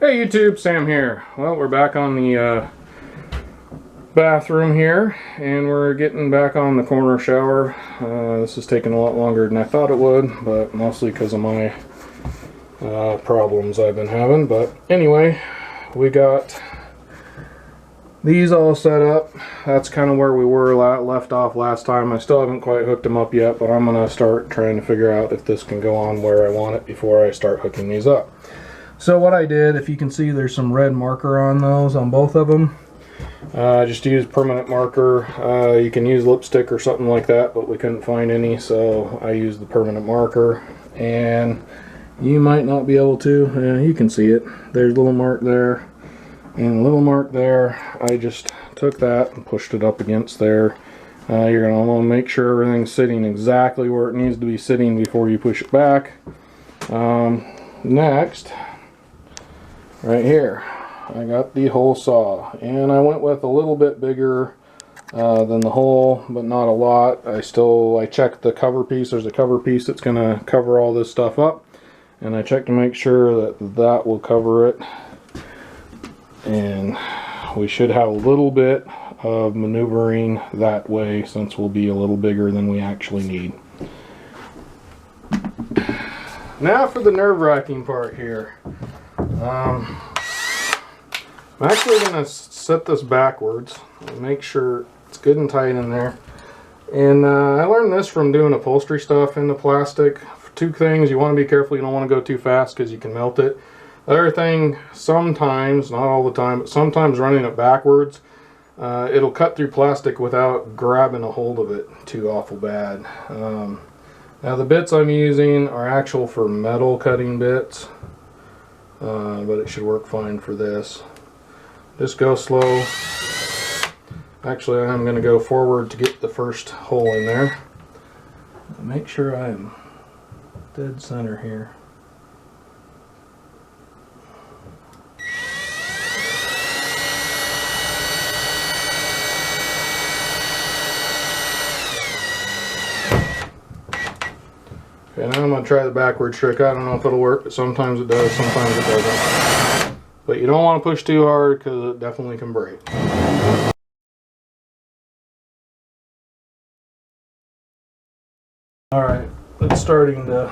Hey YouTube, Sam here. Well, we're back on the bathroom here, and we're getting back on the corner shower. This is taking a lot longer than I thought it would, but mostly because of my problems I've been having. But anyway, we got these all set up. That's kind of where we were left off last time. I still haven't quite hooked them up yet, but I'm going to start trying to figure out if this can go on where I want it before I start hooking these up. So what I did, if you can see, there's some red marker on those, on both of them. Just use permanent marker. You can use lipstick or something like that, but we couldn't find any, so I used the permanent marker. And you might not be able to. You can see it. There's a little mark there and a little mark there. I just took that and pushed it up against there. You're going to want to make sure everything's sitting exactly where it needs to be sitting before you push it back. Next, right here, I got the hole saw, and I went with a little bit bigger than the hole, but not a lot. I checked the cover piece. There's a cover piece that's going to cover all this stuff up, and I checked to make sure that that will cover it, and we should have a little bit of maneuvering that way since we'll be a little bigger than we actually need. Now for the nerve-wracking part here. I'm actually going to set this backwards and make sure it's good and tight in there. And I learned this from doing upholstery stuff in the plastic. Two things: you want to be careful, you don't want to go too fast because you can melt it. The other thing, sometimes, not all the time, but sometimes running it backwards, it'll cut through plastic without grabbing a hold of it too awful bad. Now the bits I'm using are actual for metal cutting bits, but it should work fine for this. Just go slow. Actually, I'm going to go forward to get the first hole in there. Make sure I'm dead center here. Okay, now I'm going to try the backwards trick. I don't know if it'll work, but sometimes it does, sometimes it doesn't. But you don't want to push too hard because it definitely can break. Alright, it's starting to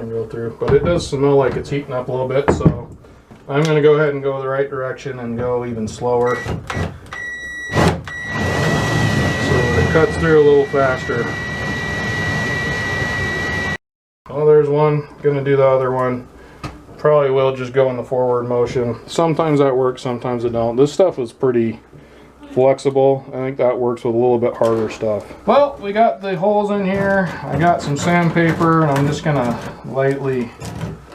go through, but it does smell like it's heating up a little bit, so I'm going to go ahead and go the right direction and go even slower, so that it cuts through a little faster. Oh, there's one. Gonna do the other one. Probably will just go in the forward motion. Sometimes that works, sometimes it don't. This stuff is pretty flexible. I think that works with a little bit harder stuff. Well, we got the holes in here. I got some sandpaper, and I'm just gonna lightly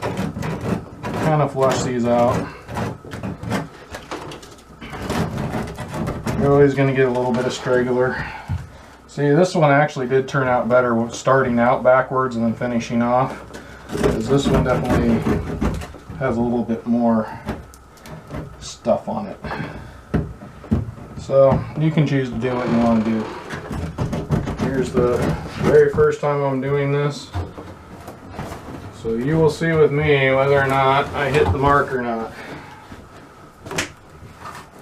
kind of flush these out. You're always gonna get a little bit of straggler. See, this one actually did turn out better with starting out backwards and then finishing off, because this one definitely has a little bit more stuff on it. So you can choose to do what you want to do. Here's the very first time I'm doing this, so you will see with me whether or not I hit the mark or not.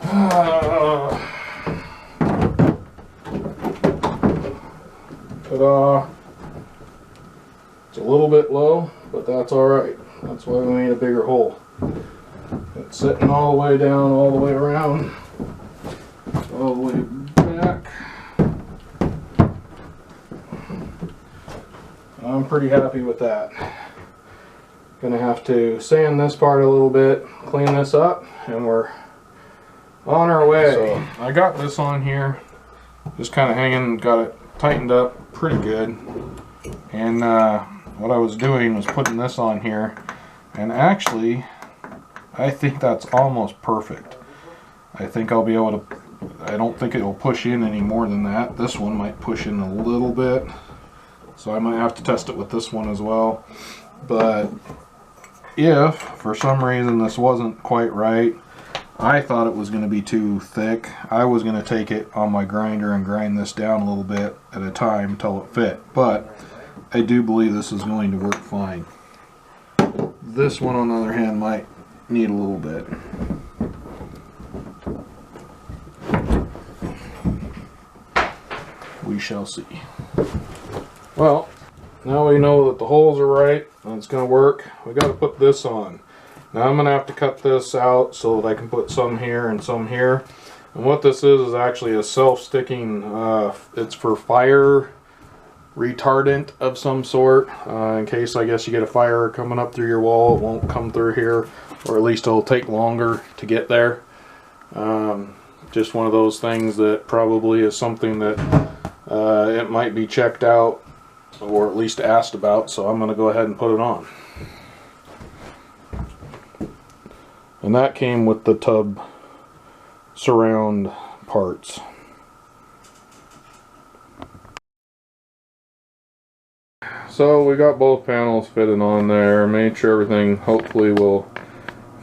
Ta-da! It's a little bit low, but that's alright. That's why we made a bigger hole. It's sitting all the way down, all the way around, all the way back. I'm pretty happy with that. Gonna have to sand this part a little bit, clean this up, and we're on our way. So I got this on here, just kind of hanging, got it tightened up pretty good, and what I was doing was putting this on here, and actually I think that's almost perfect. I think I'll be able to, I don't think it will push in any more than that. This one might push in a little bit, so I might have to test it with this one as well. But if for some reason this wasn't quite right, I thought it was going to be too thick, I was going to take it on my grinder and grind this down a little bit at a time until it fit. But I do believe this is going to work fine. This one, on the other hand, might need a little bit. We shall see. Well, now we know that the holes are right and it's going to work. We got to put this on. Now I'm going to have to cut this out so that I can put some here and some here. And what this is actually a self-sticking, it's for fire retardant of some sort. In case, I guess, you get a fire coming up through your wall, it won't come through here, or at least it'll take longer to get there. Just one of those things that probably is something that it might be checked out, or at least asked about, so I'm going to go ahead and put it on. And that came with the tub surround parts. So we got both panels fitted on there, made sure everything hopefully will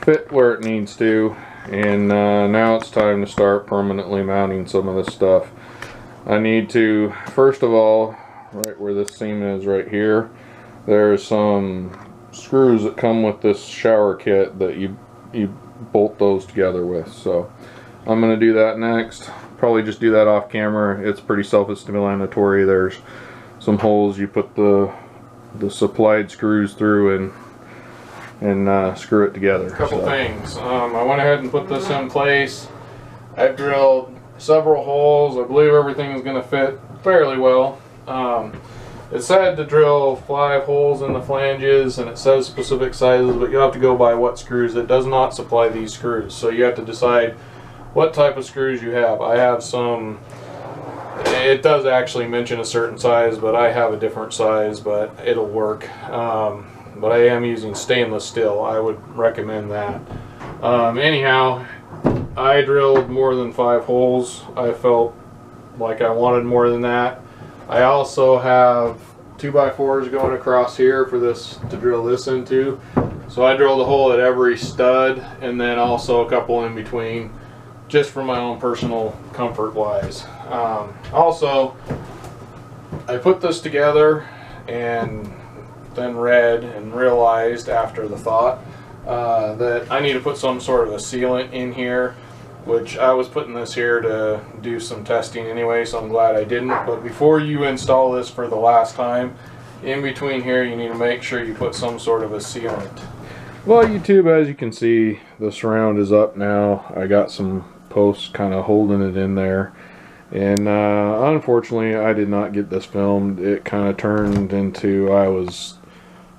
fit where it needs to, and now it's time to start permanently mounting some of this stuff. I need to, first of all, right where this seam is right here, there's some screws that come with this shower kit that you bolt those together with. So I'm going to do that next. Probably just do that off camera. It's pretty self-explanatory. There's some holes you put the supplied screws through and screw it together. A couple things. I went ahead and put this in place. I've drilled several holes. I believe everything is going to fit fairly well. It said to drill 5 holes in the flanges, and it says specific sizes, but you'll have to go by what screws. It does not supply these screws, so you have to decide what type of screws you have. I have some, it does actually mention a certain size, but I have a different size, but it'll work. But I am using stainless steel. I would recommend that. Anyhow, I drilled more than 5 holes. I felt like I wanted more than that. I also have 2x4s going across here for this to drill this into. So I drilled a hole at every stud, and then also a couple in between, just for my own personal comfort wise. Also, I put this together and then read and realized after the thought that I need to put some sort of a sealant in here, which I was putting this here to do some testing anyway, so I'm glad I didn't. But before you install this for the last time, in between here you need to make sure you put some sort of a sealant. Well, YouTube, as you can see, the surround is up now. I got some posts kind of holding it in there, and unfortunately I did not get this filmed. It kind of turned into,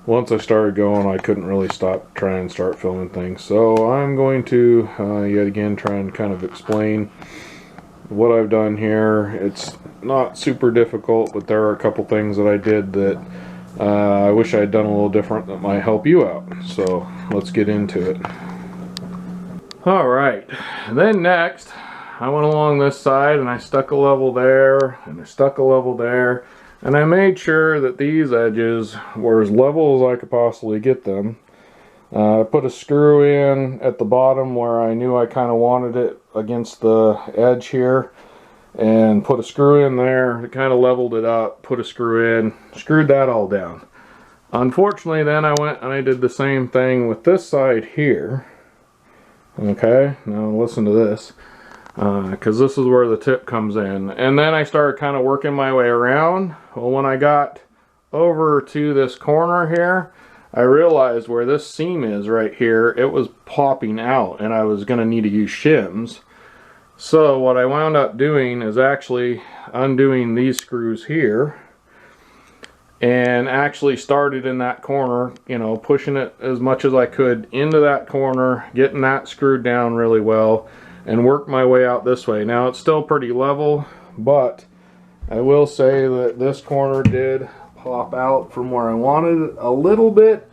once I started going, I couldn't really start filming things. So I'm going to yet again try and kind of explain what I've done here. It's not super difficult, but there are a couple things that I did that I wish I had done a little different that might help you out. So let's get into it. Alright, then next I went along this side and I stuck a level there and I stuck a level there. And I made sure that these edges were as level as I could possibly get them. I put a screw in at the bottom where I knew I kind of wanted it against the edge here, and put a screw in there. It kind of leveled it up, put a screw in, screwed that all down. Unfortunately, then I went and I did the same thing with this side here. Okay, now listen to this. Because this is where the tip comes in, and then I started kind of working my way around. Well, when I got over to this corner here, I realized where this seam is right here, it was popping out, and I was going to need to use shims. So what I wound up doing is actually undoing these screws here, and actually started in that corner, you know, pushing it as much as I could into that corner, getting that screwed down really well, and work my way out this way. Now it's still pretty level, but I will say that this corner did pop out from where I wanted it a little bit,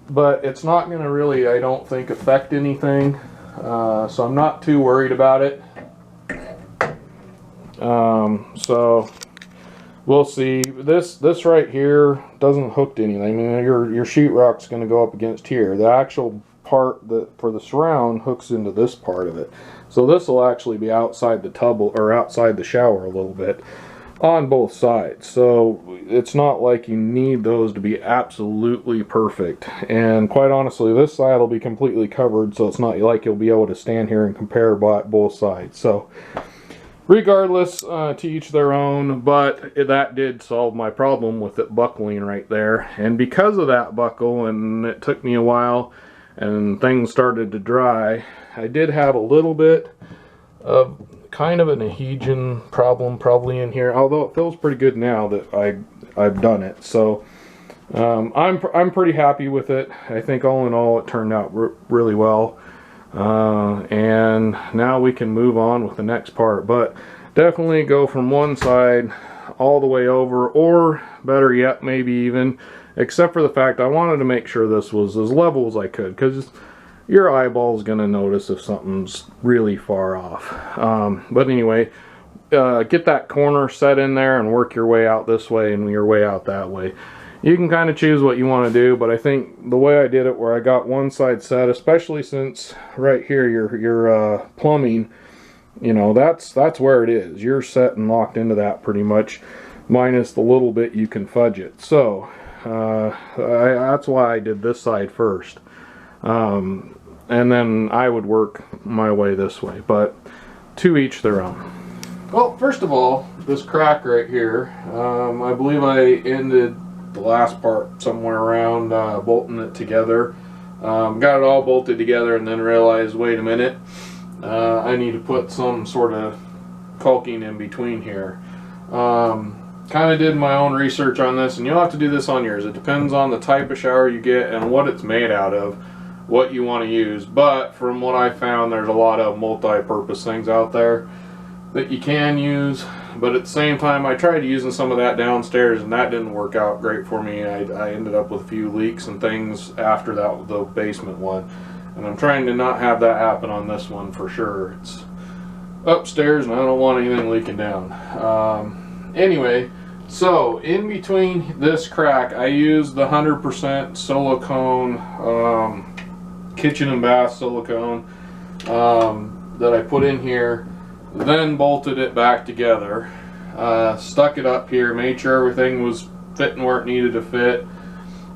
but it's not going to really, I don't think, affect anything, so I'm not too worried about it. So we'll see. This right here doesn't hook to anything. I mean, your sheetrock's going to go up against here. The actual part that for the surround hooks into this part of it. So this will actually be outside the tub or outside the shower a little bit. on both sides. So it's not like you need those to be absolutely perfect. And quite honestly, this side will be completely covered, so it's not like you'll be able to stand here and compare both sides. So regardless, to each their own, but that did solve my problem with it buckling right there. And because of that buckle, and it took me a while and things started to dry, I did have a little bit of kind of an adhesion problem probably in here, although it feels pretty good now that I've done it. So I'm pretty happy with it. I think all in all it turned out really well. And now we can move on with the next part, but definitely go from one side all the way over, or better yet, maybe even, except for the fact I wanted to make sure this was as level as I could, because your eyeball's gonna notice if something's really far off. But anyway, get that corner set in there and work your way out this way and your way out that way. You can kind of choose what you want to do, but I think the way I did it, where I got one side set, especially since right here your plumbing, you know, that's where it is. You're set and locked into that pretty much, minus the little bit you can fudge it. So that's why I did this side first. And then I would work my way this way, but to each their own. Well, first of all, this crack right here, I believe I ended the last part somewhere around bolting it together. Got it all bolted together and then realized, wait a minute, I need to put some sort of caulking in between here. Kind of did my own research on this, and you'll have to do this on yours. It depends on the type of shower you get and what it's made out of, what you want to use. But from what I found, there's a lot of multi-purpose things out there that you can use. But at the same time, I tried using some of that downstairs and that didn't work out great for me. I ended up with a few leaks and things after that, the basement one. And I'm trying to not have that happen on this one for sure. It's upstairs and I don't want anything leaking down. Anyway, so in between this crack, I used the 100% silicone, kitchen and bath silicone that I put in here, then bolted it back together, stuck it up here, made sure everything was fitting where it needed to fit.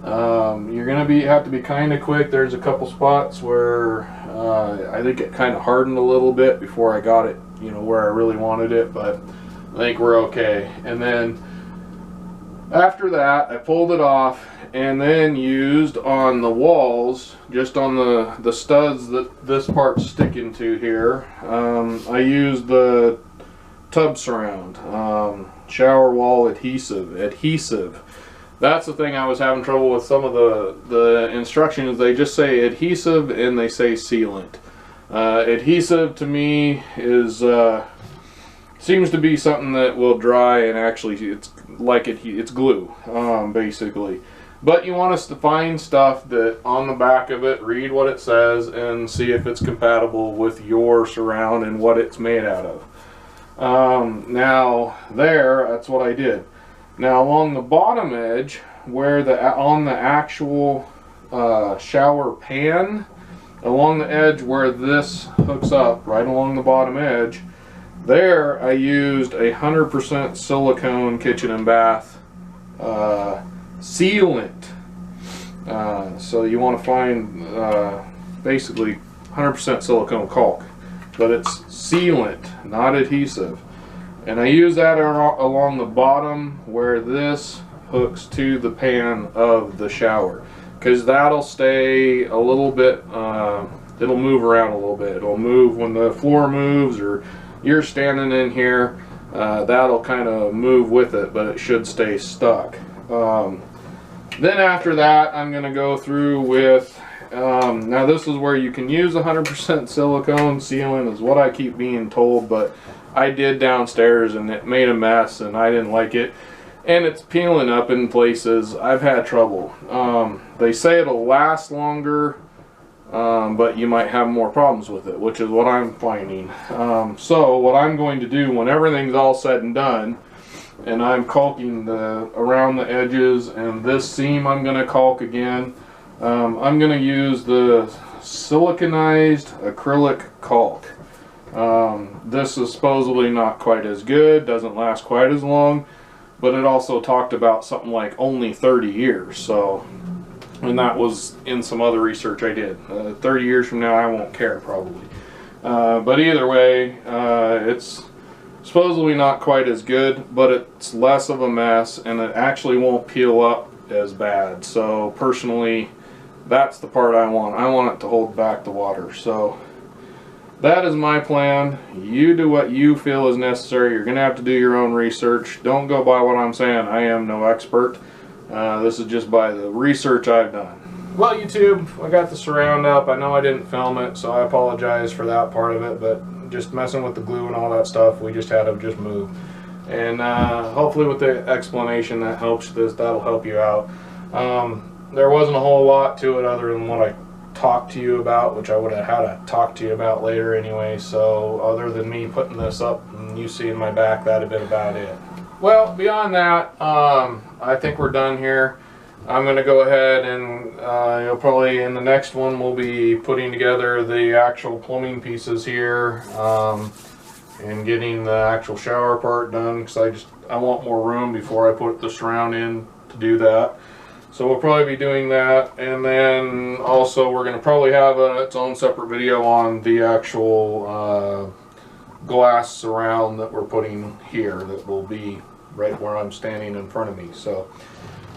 You're gonna have to be kind of quick. There's a couple spots where I think it kind of hardened a little bit before I got it, you know, where I really wanted it, but I think we're okay. And then after that, I pulled it off and then used on the walls, just on the studs that this part's sticking to here, I used the tub surround, shower wall adhesive. That's the thing I was having trouble with. Some of the instructions, they just say adhesive and they say sealant. Adhesive to me is seems to be something that will dry, and actually it's like it's glue, basically. But you want us to find stuff that on the back of it, read what it says and see if it's compatible with your surround and what it's made out of. Now that's what I did. Now along the bottom edge, where on the actual shower pan, along the edge where this hooks up, right along the bottom edge, there I used a 100% silicone kitchen and bath sealant. So you want to find basically 100% silicone caulk, but it's sealant, not adhesive. And I use that along the bottom where this hooks to the pan of the shower, because that'll stay a little bit, it'll move around a little bit. It'll move when the floor moves or you're standing in here, that'll kind of move with it, but it should stay stuck. Then after that, I'm going to go through with, now this is where you can use 100% silicone sealant, is what I keep being told, but I did downstairs and it made a mess and I didn't like it. And it's peeling up in places. I've had trouble. They say it'll last longer, but you might have more problems with it, which is what I'm finding. So what I'm going to do when everything's all said and done, and I'm caulking around the edges, and this seam I'm going to caulk again, I'm going to use the siliconized acrylic caulk. This is supposedly not quite as good, doesn't last quite as long, but it also talked about something like only 30 years. So, and that was in some other research I did. 30 years from now, I won't care probably. But either way, it's supposedly not quite as good, but it's less of a mess, and it actually won't peel up as bad. So personally, that's the part I want. I want it to hold back the water. So that is my plan. You do what you feel is necessary. You're going to have to do your own research. Don't go by what I'm saying. I am no expert. This is just by the research I've done. Well, YouTube, I got the surround up. I know I didn't film it, so I apologize for that part of it, but just messing with the glue and all that stuff, we just had to just move. And hopefully with the explanation that helps that'll help you out. There wasn't a whole lot to it other than what I talked to you about, which I would have had to talk to you about later anyway. So other than me putting this up and you seeing my back, that'd have been about it. Well, beyond that, I think we're done here. I'm going to go ahead and you'll probably in the next one we'll be putting together the actual plumbing pieces here and getting the actual shower part done, because I want more room before I put the surround in to do that. So we'll probably be doing that, and then also we're going to probably have its own separate video on the actual glass surround that we're putting here that will be right where I'm standing in front of me. So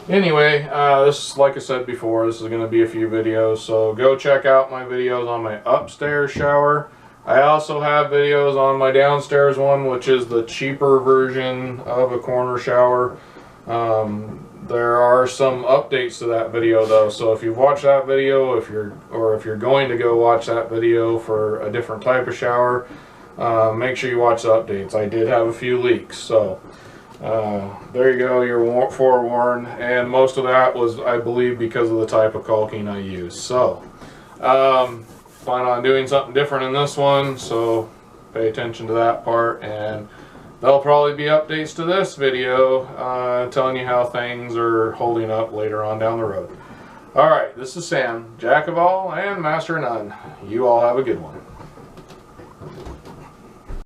anyway, this, like I said before, this is going to be a few videos, so go check out my videos on my upstairs shower. I also have videos on my downstairs one, which is the cheaper version of a corner shower. There are some updates to that video though, so if you've watched that video, if you're going to go watch that video for a different type of shower, make sure you watch the updates. I did have a few leaks, so there you go, you're forewarned, and most of that was, I believe, because of the type of caulking I use. So plan on doing something different in this one, so pay attention to that part, and there'll probably be updates to this video telling you how things are holding up later on down the road. Alright, this is Sam, Jack of all and Master of none. You all have a good one.